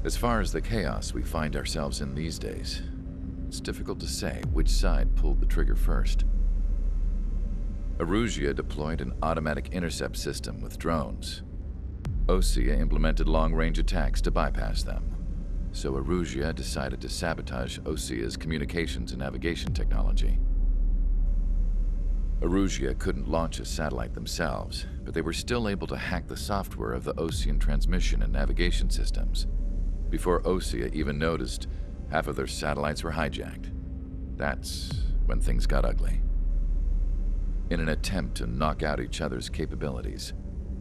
As far as the chaos we find ourselves in these days, it's difficult to say which side pulled the trigger first. Erusia deployed an automatic intercept system with drones. Osea implemented long-range attacks to bypass them. So Erusia decided to sabotage Osea's communications and navigation technology. Erusia couldn't launch a satellite themselves, but they were still able to hack the software of the Osean transmission and navigation systems. Before Osea even noticed, half of their satellites were hijacked. That's when things got ugly. In an attempt to knock out each other's capabilities,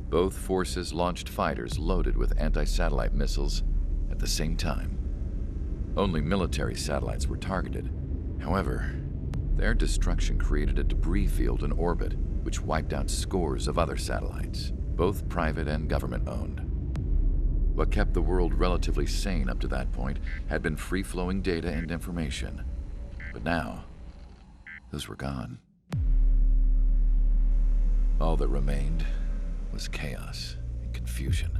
both forces launched fighters loaded with anti-satellite missiles at the same time. Only military satellites were targeted. However, their destruction created a debris field in orbit, which wiped out scores of other satellites, both private and government-owned. What kept the world relatively sane up to that point had been free-flowing data and information. But now, those were gone. All that remained was chaos and confusion.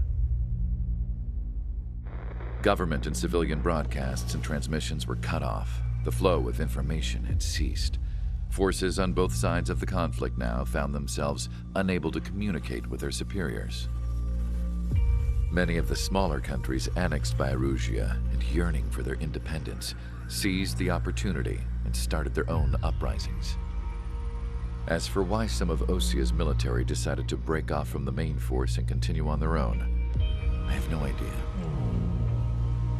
Government and civilian broadcasts and transmissions were cut off. The flow of information had ceased. Forces on both sides of the conflict now found themselves unable to communicate with their superiors. Many of the smaller countries annexed by Erusia and yearning for their independence seized the opportunity and started their own uprisings. As for why some of Osea's military decided to break off from the main force and continue on their own, I have no idea.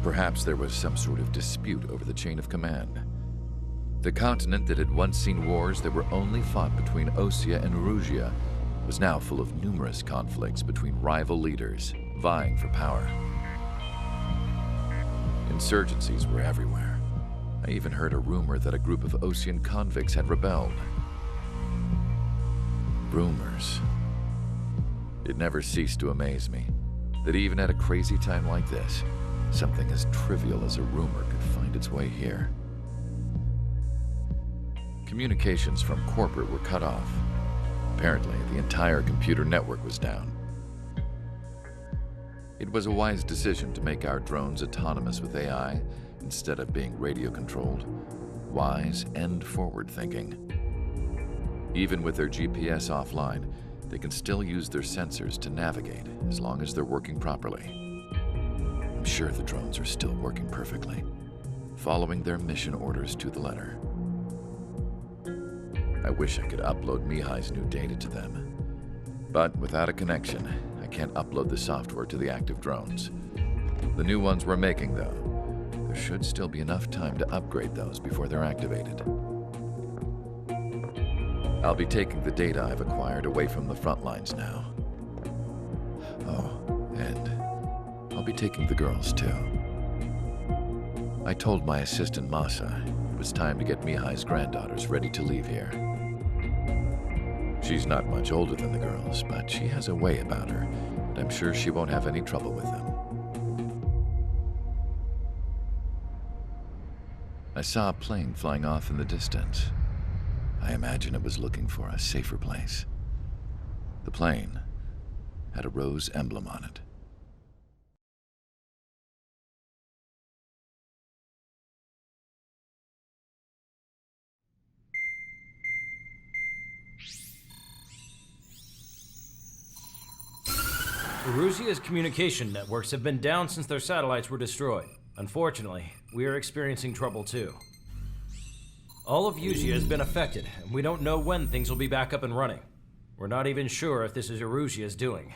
Perhaps there was some sort of dispute over the chain of command. The continent that had once seen wars that were only fought between Osea and Erusia was now full of numerous conflicts between rival leaders vying for power. Insurgencies were everywhere. I even heard a rumor that a group of Osean convicts had rebelled. Rumors. It never ceased to amaze me that even at a crazy time like this, something as trivial as a rumor could find its way here. Communications from corporate were cut off. Apparently, the entire computer network was down. It was a wise decision to make our drones autonomous with AI instead of being radio-controlled. Wise and forward-thinking. Even with their GPS offline, they can still use their sensors to navigate as long as they're working properly. I'm sure the drones are still working perfectly, following their mission orders to the letter. I wish I could upload Mihai's new data to them. But without a connection, I can't upload the software to the active drones. The new ones we're making, though, there should still be enough time to upgrade those before they're activated. I'll be taking the data I've acquired away from the front lines now. Oh, and I'll be taking the girls, too. I told my assistant Masa it was time to get Mihai's granddaughters ready to leave here. She's not much older than the girls, but she has a way about her, and I'm sure she won't have any trouble with them. I saw a plane flying off in the distance. I imagine it was looking for a safer place. The plane had a rose emblem on it. Erusia's communication networks have been down since their satellites were destroyed. Unfortunately, we are experiencing trouble too. All of Erusia has been affected, and we don't know when things will be back up and running. We're not even sure if this is Erusia's doing.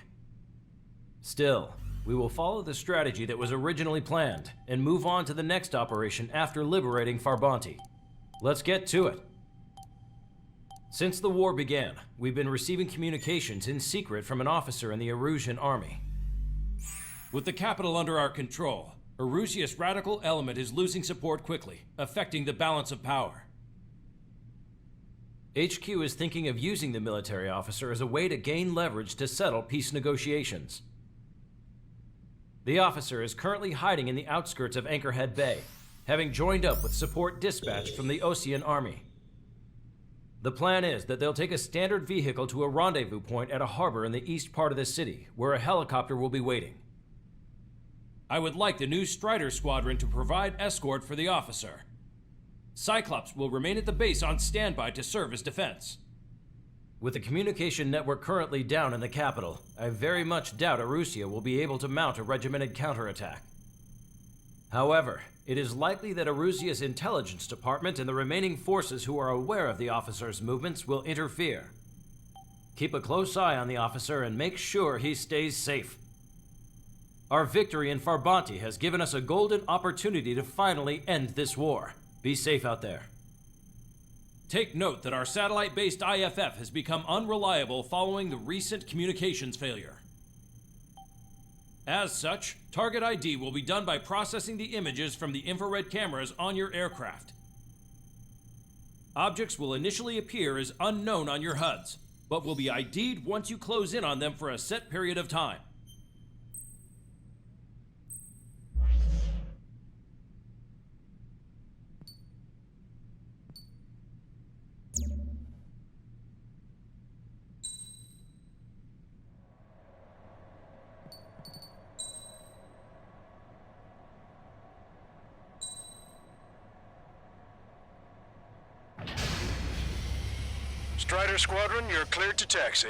Still, we will follow the strategy that was originally planned and move on to the next operation after liberating Farbanti. Let's get to it. Since the war began, we've been receiving communications in secret from an officer in the Erusian army. With the capital under our control, Erusia's radical element is losing support quickly, affecting the balance of power. HQ is thinking of using the military officer as a way to gain leverage to settle peace negotiations. The officer is currently hiding in the outskirts of Anchorhead Bay, having joined up with support dispatched from the Osean army. The plan is that they'll take a standard vehicle to a rendezvous point at a harbor in the east part of the city, where a helicopter will be waiting. I would like the new Strider Squadron to provide escort for the officer. Cyclops will remain at the base on standby to serve as defense. With the communication network currently down in the capital, I very much doubt Arusea will be able to mount a regimented counterattack. However, it is likely that Arusea's intelligence department and the remaining forces who are aware of the officer's movements will interfere. Keep a close eye on the officer and make sure he stays safe. Our victory in Farbanti has given us a golden opportunity to finally end this war. Be safe out there. Take note that our satellite-based IFF has become unreliable following the recent communications failure. As such, target ID will be done by processing the images from the infrared cameras on your aircraft. Objects will initially appear as unknown on your HUDs, but will be ID'd once you close in on them for a set period of time. Strider Squadron, you're cleared to taxi.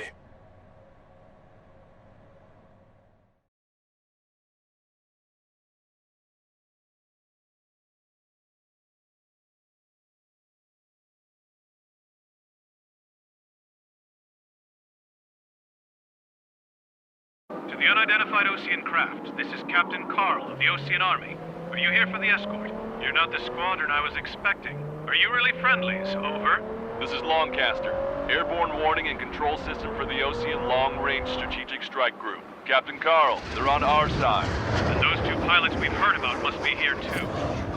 To the unidentified Osean craft, this is Captain Carl of the Osean Army. Are you here for the escort? You're not the squadron I was expecting. Are you really friendlies? Over. This is Longcaster. Airborne warning and control system for the Osean Long-Range Strategic Strike Group. Captain Carl, they're on our side. And those two pilots we've heard about must be here too.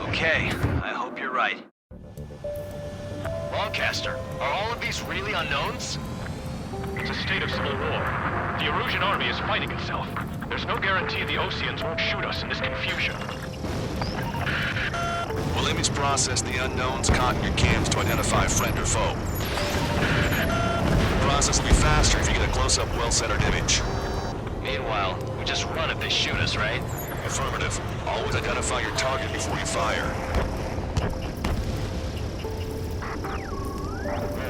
Okay, I hope you're right. Longcaster, are all of these really unknowns? It's a state of civil war. The Erusian army is fighting itself. There's no guarantee the Oseans won't shoot us in this confusion. We'll image process the unknowns caught in your cams to identify friend or foe. The process will be faster if you get a close-up, well-centered image. Meanwhile, we just run if they shoot us, right? Affirmative. Always identify your target before you fire.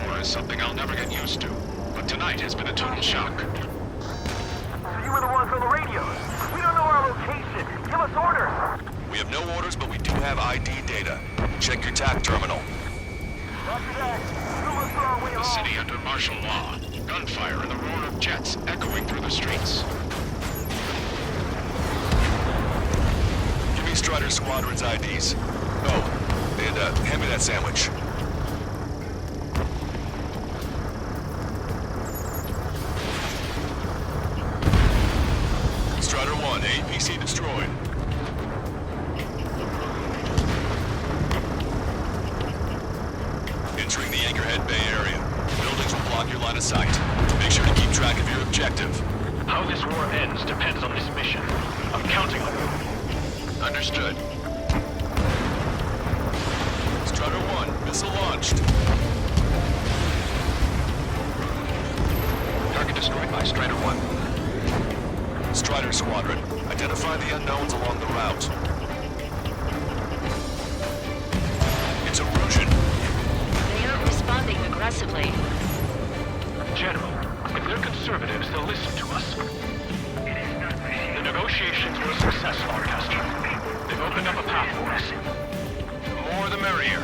War is something I'll never get used to, but tonight has been a total shock. So you were the ones on the radio. We don't know our location. Give us orders. We have no orders, but we do have ID data. Check your TAC terminal. Roger that. Move us our way The home. city under martial law. Gunfire and the roar of jets echoing through the streets. Give me Strider Squadron's IDs. Oh, and hand me that sandwich. Strider 1, APC destroyed. Entering the Anchorhead Bay area. Buildings will block your line of sight. Make sure to keep track of your objective. How this war ends depends on this mission. I'm counting on you. Understood. Strider 1, missile launched. Target destroyed by Strider 1. Strider Squadron, identify the unknowns along the route. It's Erusian. They aren't responding aggressively. General, if they're conservatives, they'll listen to us. The negotiations were a success, Longcaster. They've opened up a path for us. The more the merrier.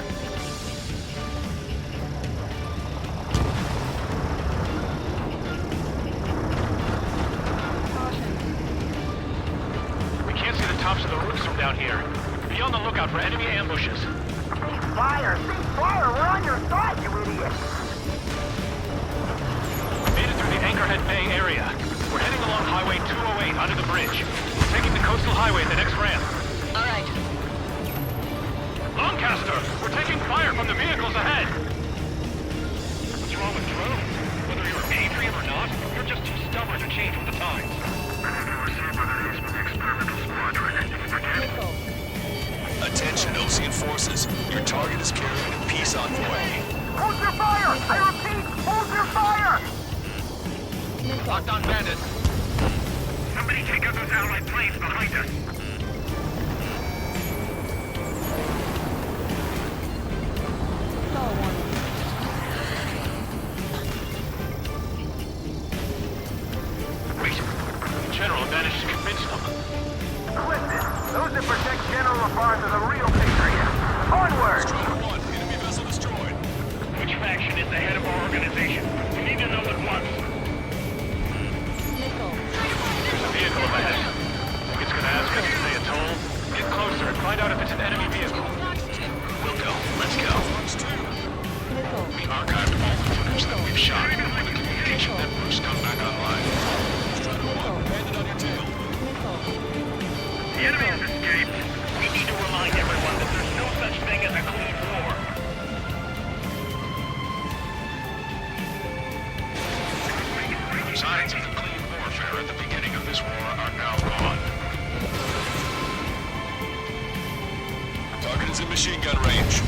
We can't see the tops of the roofs from down here. Be on the lookout for enemy ambushes. Cease fire! Cease fire! We're on your side, you idiot! Made it through the Anchorhead Bay area. We're heading along Highway 208 under the bridge. Taking the coastal highway at the next ramp. All right. Lancaster, we're taking fire from the vehicles ahead. What's wrong with drones? Whether you're a Atrium or not, you're just too stubborn to change with the times. Attention, Osean forces. Your target is carrying a peace envoy. Hold your fire! I repeat, hold your fire! Locked on bandit. Somebody take out those allied planes behind us. General managed to convince them. Listen, those that protect General LaBarge are the real picture here. Onward! Strider 1, enemy vessel destroyed. Which faction is the head of our organization? We need to know at once. There's a vehicle up ahead. Think it's gonna ask us to pay a toll? Get closer and find out if it's an enemy vehicle. We'll go. Let's go. We archived all the footage that we've shot when the communication networks come back online. Strider 1, bandit on your tail. The enemy has escaped. We need to remind everyone that there's no such thing as a clean war. Signs of the clean warfare at the beginning of this war are now gone. Target is in machine gun range.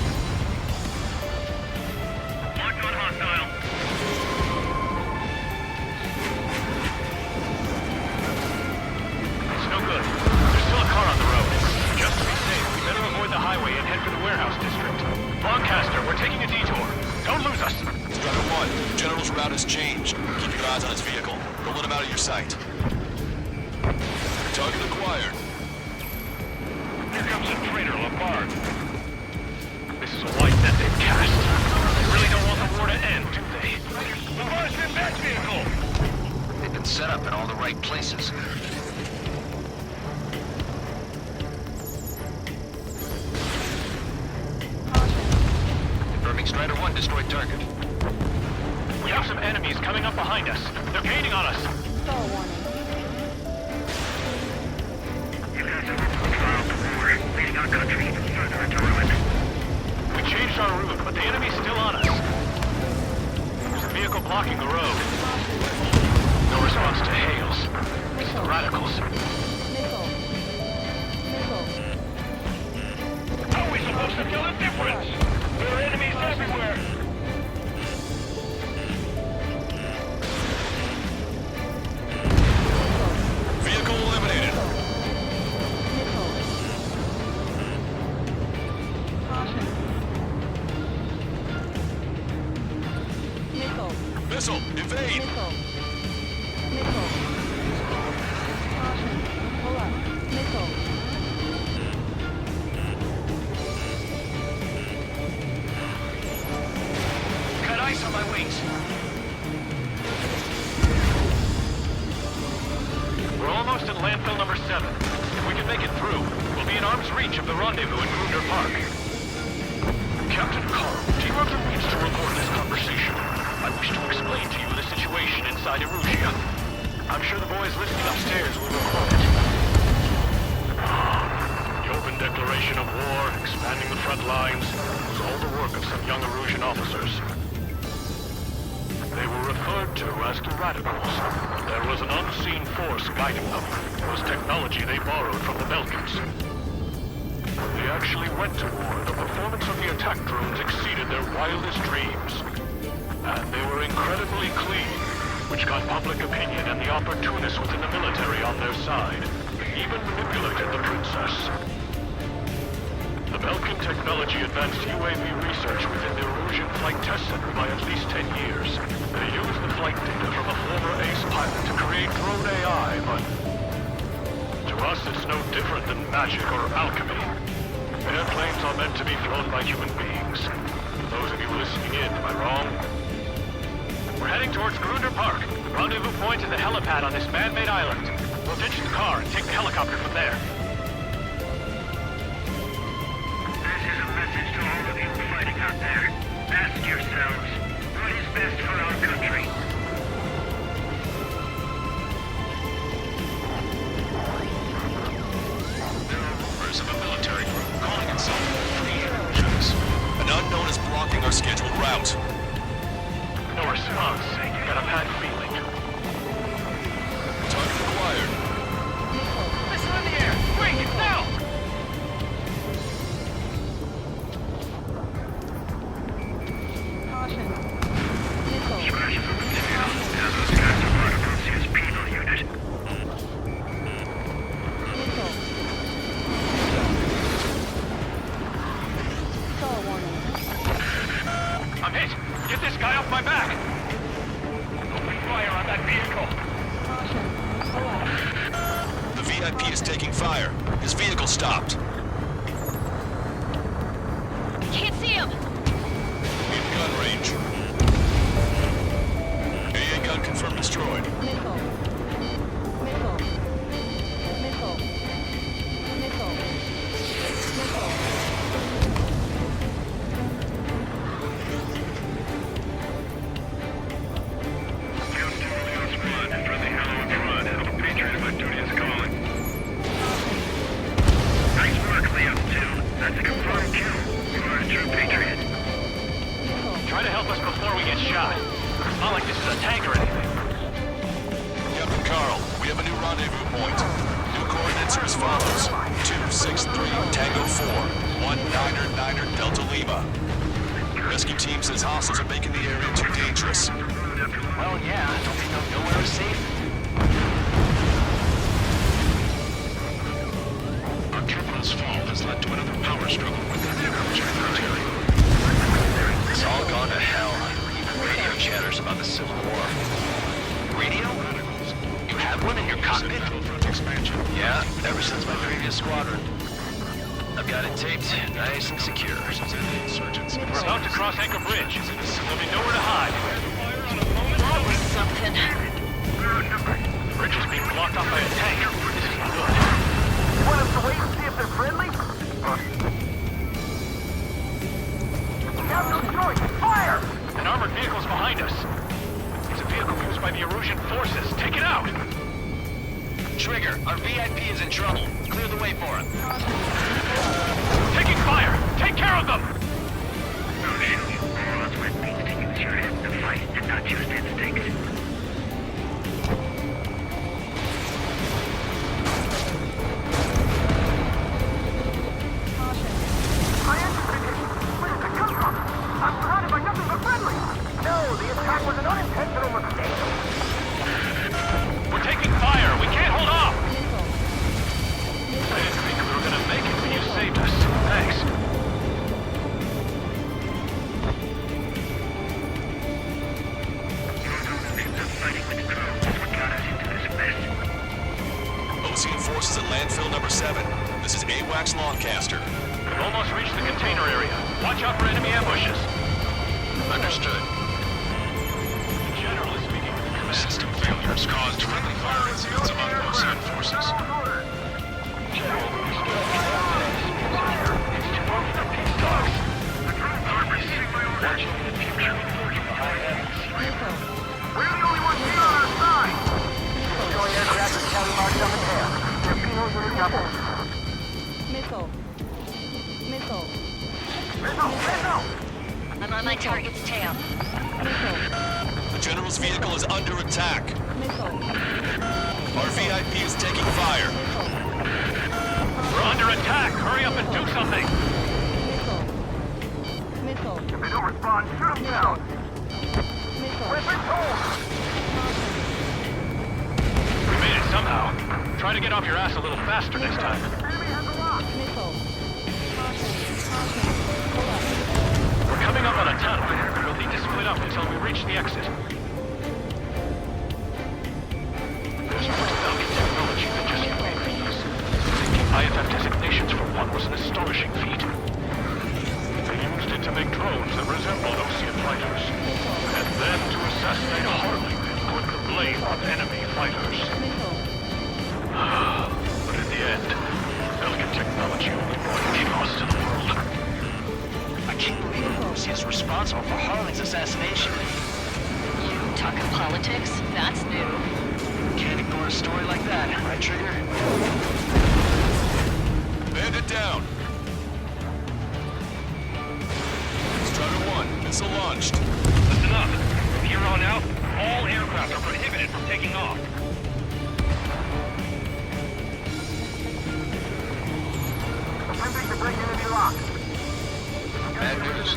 Locked on hostile. It's no good. There's still a car on the road. Just to be safe, we better avoid the highway and head for the warehouse district. Lancaster, we're taking a detour. Don't lose us. Strider 1, General's route has changed. Keep your eyes on his vehicle. Don't let him out of your sight. Target acquired. Here comes the traitor, Labarge. This is a white net they've cast. They really don't want the war to end, do they? Labarge's in that vehicle! They've been set up in all the right places. Confirming Strider 1 destroyed target. We have some enemies coming up behind us. They're gaining on us. You guys are trial the war, leading our country even further into ruin. We changed our route, but the enemy's still on us. There's a vehicle blocking the road. No response to hails. It's the radicals. How are we supposed to tell the difference? There are enemies everywhere. Vehicle eliminated. Missile, evade! Got ice on my wings. We're almost at landfill number 7. If we can make it through, we'll be in arm's reach of the rendezvous in Grunder Park. Captain Carl, do you have the means to record this conversation? I wish to explain to you the situation inside Erusia. I'm sure the boys listening upstairs will record it. The open declaration of war, expanding the front lines, was all the work of some young Erusian officers. They were referred to as the Radicals. There was an unseen force guiding them. It was technology they borrowed from the Belkans. When they actually went to war, the performance of the attack drones exceeded their wildest dreams. And they were incredibly clean, which got public opinion and the opportunists within the military on their side. They even manipulated the princess. The Belkan technology advanced UAV research within the Erusian Flight Test Center by at least 10 years. They used the flight data from a former ace pilot to create drone AI, but to us it's no different than magic or alchemy. Airplanes are meant to be flown by human beings. For those of you listening in, am I wrong? We're heading towards Grunder Park. The rendezvous point is the helipad on this man-made island. We'll ditch the car and take the helicopter from there. This is a message to all of you fighting out there. Ask yourselves, what is best for our country? There are rumors of a military group calling itself Free Erusians. An unknown is blocking our scheduled route. No response. Got a bad feeling. Target acquired. Listen in the air! Wait, now! Scratch from the VIP is taking fire. His vehicle stopped. Can't see him! In gun range. AA gun confirmed destroyed. Missile. Missile. Missile. Missile. Missile. Try to help us before we get shot. It's not like this is a tank or anything. Captain Carl, we have a new rendezvous point. New coordinates are as follows. 263 Tango 4, 1999 Delta Lima. Rescue team says hostiles are making the area too dangerous. Well, yeah, don't think they'll nowhere safe. Our terminal's fall has led to another power struggle within the American military. It's all gone to hell. Even radio chatters about the Civil War. Radio? You have one in your cockpit? Yeah, ever since my previous squadron. I've got it taped, nice and secure. We're about to cross Anchor Bridge. There'll be nowhere to hide. That was something. The bridge is being blocked off by a tank. This is not good. You want us to wait and see if they're friendly? Captain Detroit, fire! An armored vehicle's behind us. It's a vehicle used by the Erusian forces. Take it out! Trigger, our VIP is in trouble. Clear the way for him. Taking fire! Take care of them! My engine condition. Where did it come from? I'm surrounded by nothing but friendly. No, the attack was an unintentional mistake. We're taking fire! We can't hold off! Missile. I didn't think we were gonna make it, but you saved us. Thanks. Ocean forces at landfill number 7. This is AWACS Lancaster. We've almost reached the container area. Watch out for enemy ambushes. Understood. Generally speaking, System failures caused friendly fire incidents among Ocean forces. Missile. We're the only ones here on our side. Destroy aircraft with county marks on the tail. Torpedoes are in double. Missile. Missile. Missile! I'm on my target's tail. Missile. The general's vehicle is under attack. Missile. Our VIP is taking fire. we're under attack. Hurry up and do something. Missile. Missile. If they don't respond, shoot them down. Missile. Weapons hold! We made it somehow. Try to get off your ass a little faster next time. Enemy has a lock! Missile. Caution. Caution. Pull up. We're coming up on a tunnel. We'll need to split up until we reach the exit. There's more Falcon technology than just UAVs. Taking IFF designations for one was an astonishing feat. They used it to make drones that resembled Ocean fighters. And then to assassinate Harling and put the blame on enemy fighters. Missile. But in the end, Falcon technology only brought chaos to the world. I can't believe Lucy is responsible for Harling's assassination. You talking politics? That's new. Can't ignore a story like that, right, Trigger? Bandit down. Strider 1, missile launched. Listen up. From here on out, all aircraft are prohibited from taking off. Attempting to break enemy lock. Bad news.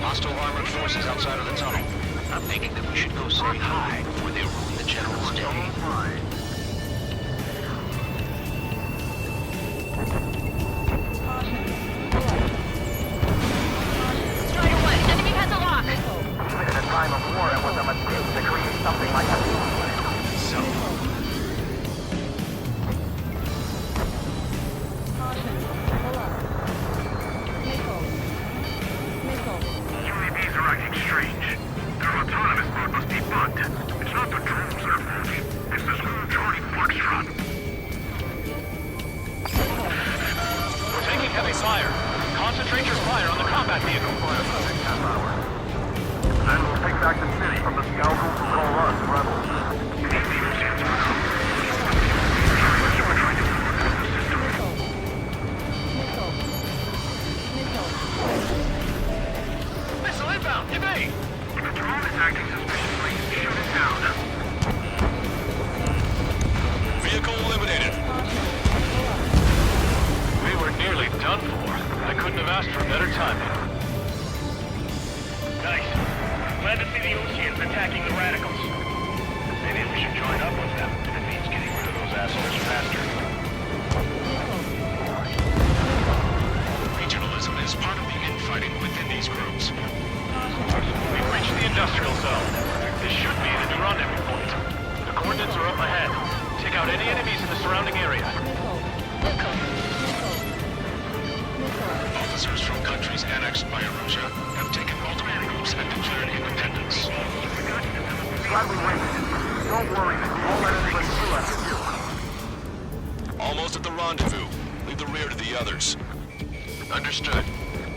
Hostile armored forces outside of the tunnel. I'm thinking that we should go say hi before they ruin the general's day. Strider 1, enemy has a lock. Even at a time of war, it was a mistake to create something like a So, Almost at the rendezvous. Leave the rear to the others. Understood.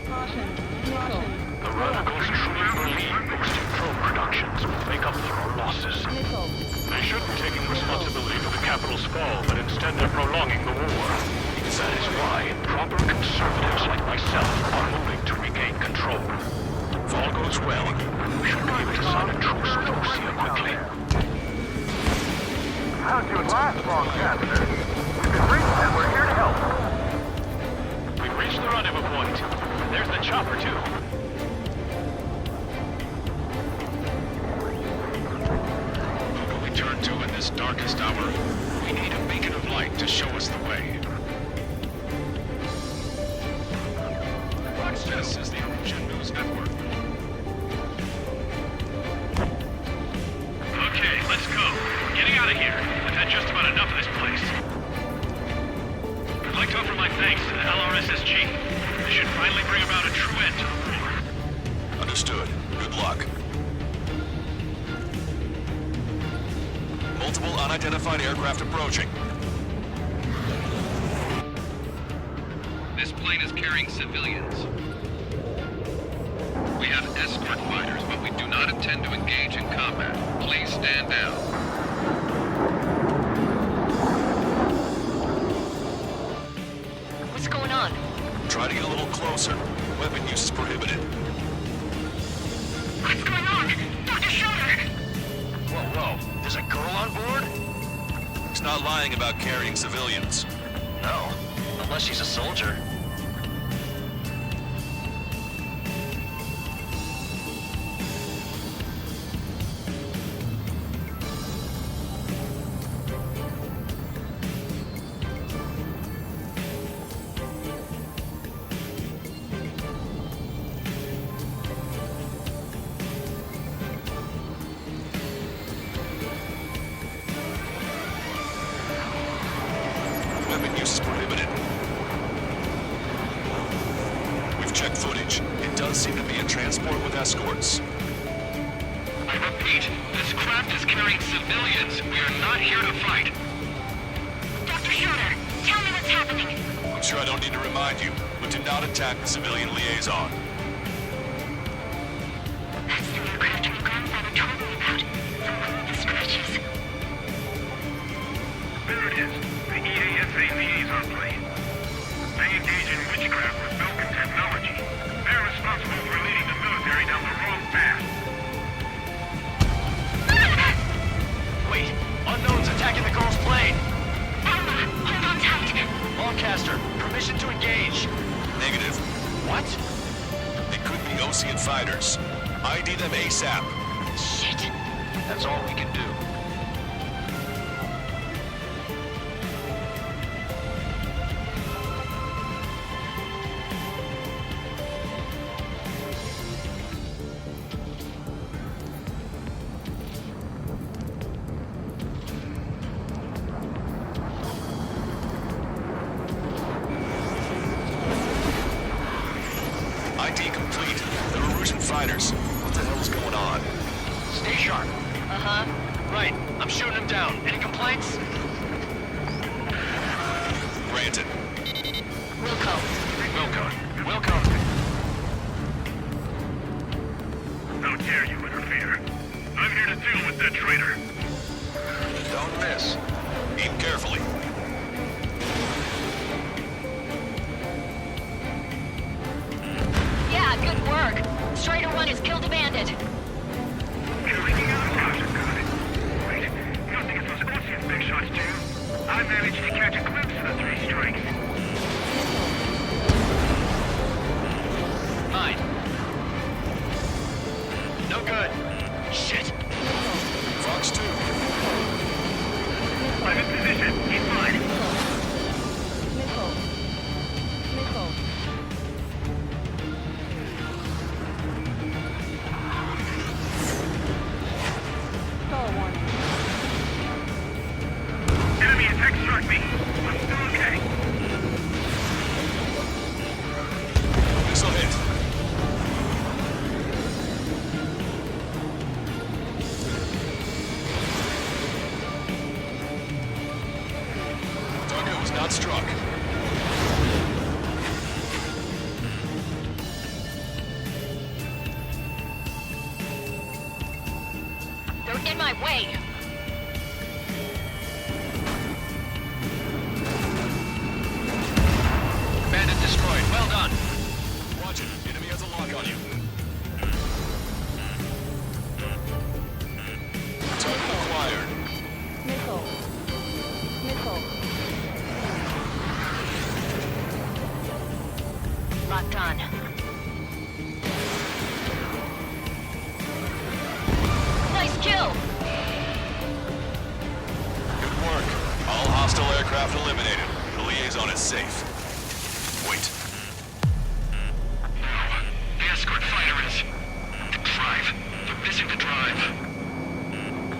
The radicals truly believe boosting probe productions will make up for our losses. They shouldn't be taking responsibility for the capital's fall, but instead they're prolonging the war. That is why proper conservatives like myself are moving to regain control. If all goes well, we should be able to sign a truce with Osea quickly. How'd you last long, Caster? We've been reached and we're here to help. We've reached the rendezvous point. There's the chopper, too. Who can we turn to in this darkest hour? We need a beacon of light to show us the way. This is the Erosion News Network. Okay, let's go. We're getting out of here. I've had just about enough of this place. I'd like to offer my thanks to the LRSSG. This should finally bring about a true end to the war. Understood. Good luck. Multiple unidentified aircraft approaching. This plane is carrying civilians. We have escort fighters, but we do not intend to engage in combat. Please stand down. What's going on? Try to get a little closer. Weapon use is prohibited. What's going on? Dr. Schroeder! Whoa. There's a girl on board? He's not lying about carrying civilians. No, unless she's a soldier. Weapon use is prohibited. We've checked footage. It does seem to be a transport with escorts. I repeat, this craft is carrying civilians. We are not here to fight. Dr. Schroeder, tell me what's happening. I'm sure I don't need to remind you, but do not attack the civilian liaison. That's the aircraft my grandfather told me about. The one with the scratches. There it is. The EASA liaison plane. They engage in witchcraft with Belkin technology. They're responsible for leading the military down the wrong path. Wait, unknown's attacking the girl's plane. Alma, hold on tight. Longcaster, permission to engage. Negative. What? They could be Osean fighters. ID them ASAP. Shit. That's all we can do. ID complete. They're Erosion fighters. What the hell is going on? Stay sharp. Uh-huh. Right, I'm shooting him down. Any complaints? Granted. Wilco. Wilco. How dare you interfere? I'm here to deal with that traitor. Don't miss. Aim carefully. Yeah, good work. Strider 1 has killed a bandit. Killing out Roger, got it. Wait, you don't think it's those Osean big shots, do you? I managed to catch a glimpse of the three strikes. Mine. No good. Shit. Fox 2. I'm in position. Keep mine. He's not struck. They're in my way. Bandit destroyed. Well done. Watch it. Enemy has a lock on you. Target acquired. Missile. Missile. Locked on. Nice kill! Good work. All hostile aircraft eliminated. The liaison is safe. Wait. No. The escort fighter is... The drive. They're missing the drive.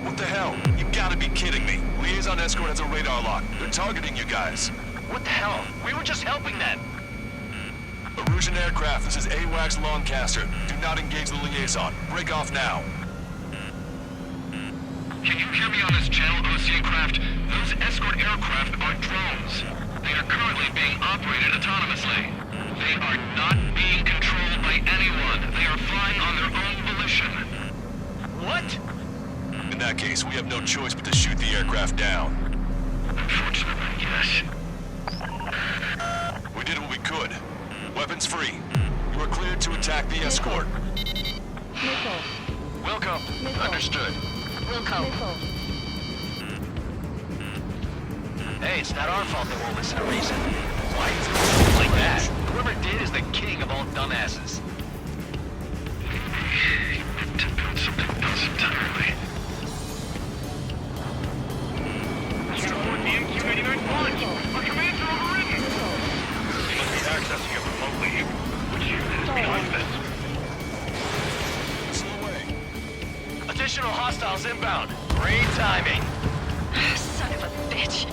What the hell? You gotta be kidding me. Liaison escort has a radar lock. They're targeting you guys. What the hell? We were just helping them. Erusian aircraft, this is AWACS Lancaster. Do not engage the liaison. Break off now. Can you hear me on this channel, Ocean Craft? Those escort aircraft are drones. They are currently being operated autonomously. They are not being controlled by anyone. They are flying on their own volition. What? In that case, we have no choice but to shoot the aircraft down. Unfortunately, yes. We did what we could. Weapons free. You are cleared to attack the escort. Missile. Welcome. Missile. Understood. Wilco. Missile. Hey, it's not our fault they won't listen to reason. Why you like that? Whoever did is the king of all dumbasses. To build something else entirely. Our commands are overridden! They must be accessing it remotely. Which unit is behind this? Slow way. Additional hostiles inbound. Great timing. Son of a bitch.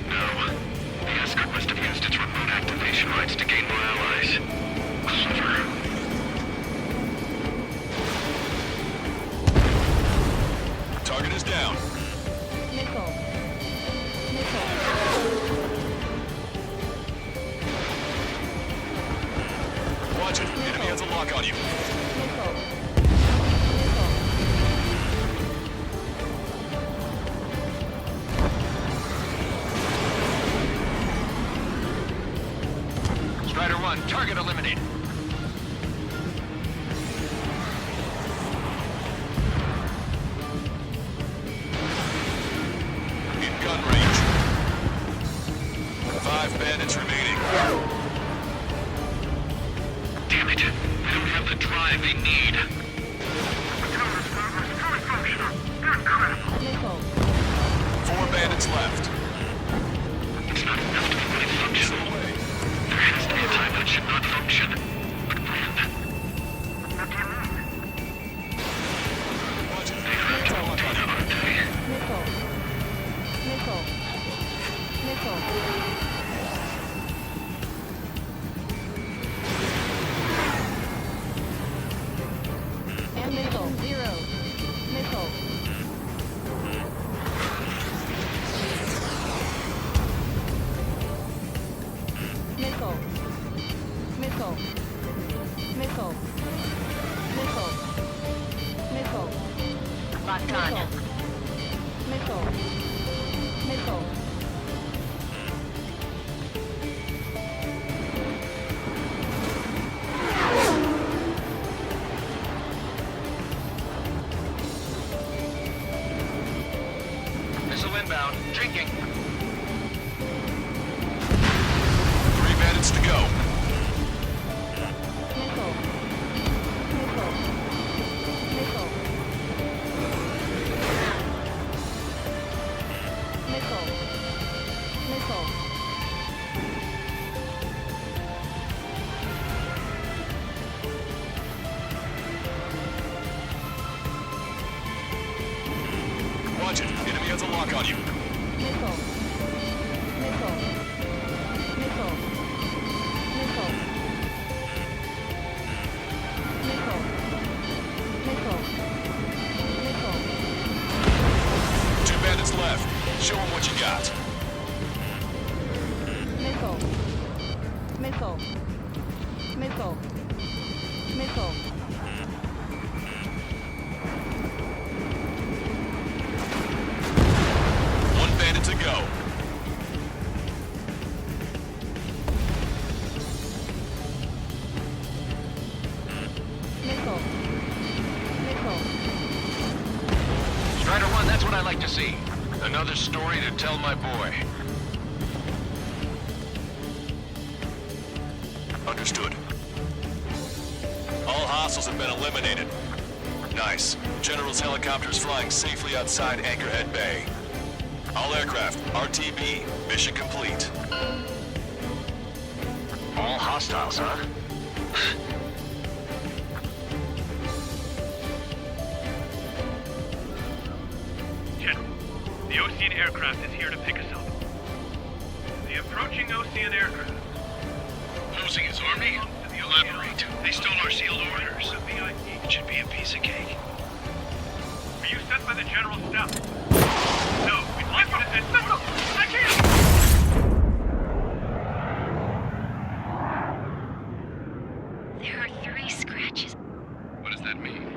No. The escort must have used its remote activation rights to gain more allies. Clever. Target is down. Missile. Missile. Watch it. Enemy has a lock on you. Missile. Strider 1, target eliminated. In gun range. 5 bandits remaining. Damn it. They don't have the drive they need. Missile. 4 bandits left. It's not enough to fully function. There has to be a time that should not function. But when? Watch it. They have to hold on, aren't they? Missile. Missile. Missile. And missile. 0. Missile. Missile. Missile. Missile. Missile. Missile. Locked on. Missile. Missile. Missile inbound. Drinking. 3 bandits to go. Missile. Missile. Missile. Missile. Missile. Watch it. Enemy has a lock on you. Missile. Missile. Missile. Missile. Missile. Missile. Missile. 2 bandits minutes left. Show them what you got. Missile. Missile. Missile. Missile. One bandit to go. Missile. Missile. Strider 1, that's what I like to see. Another story to tell my boy. Understood. All hostiles have been eliminated. Nice. General's helicopter is flying safely outside Anchorhead Bay. All aircraft, RTB, mission complete. All hostiles, huh? General, the Ocean aircraft is here to pick us up. The approaching Ocean aircraft. Losing his army? Elaborate. They stole our sealed orders. It should be a piece of cake. Are you sent by the General's staff? No, we'd like you to send... I can't! There are 3 scratches. What does that mean?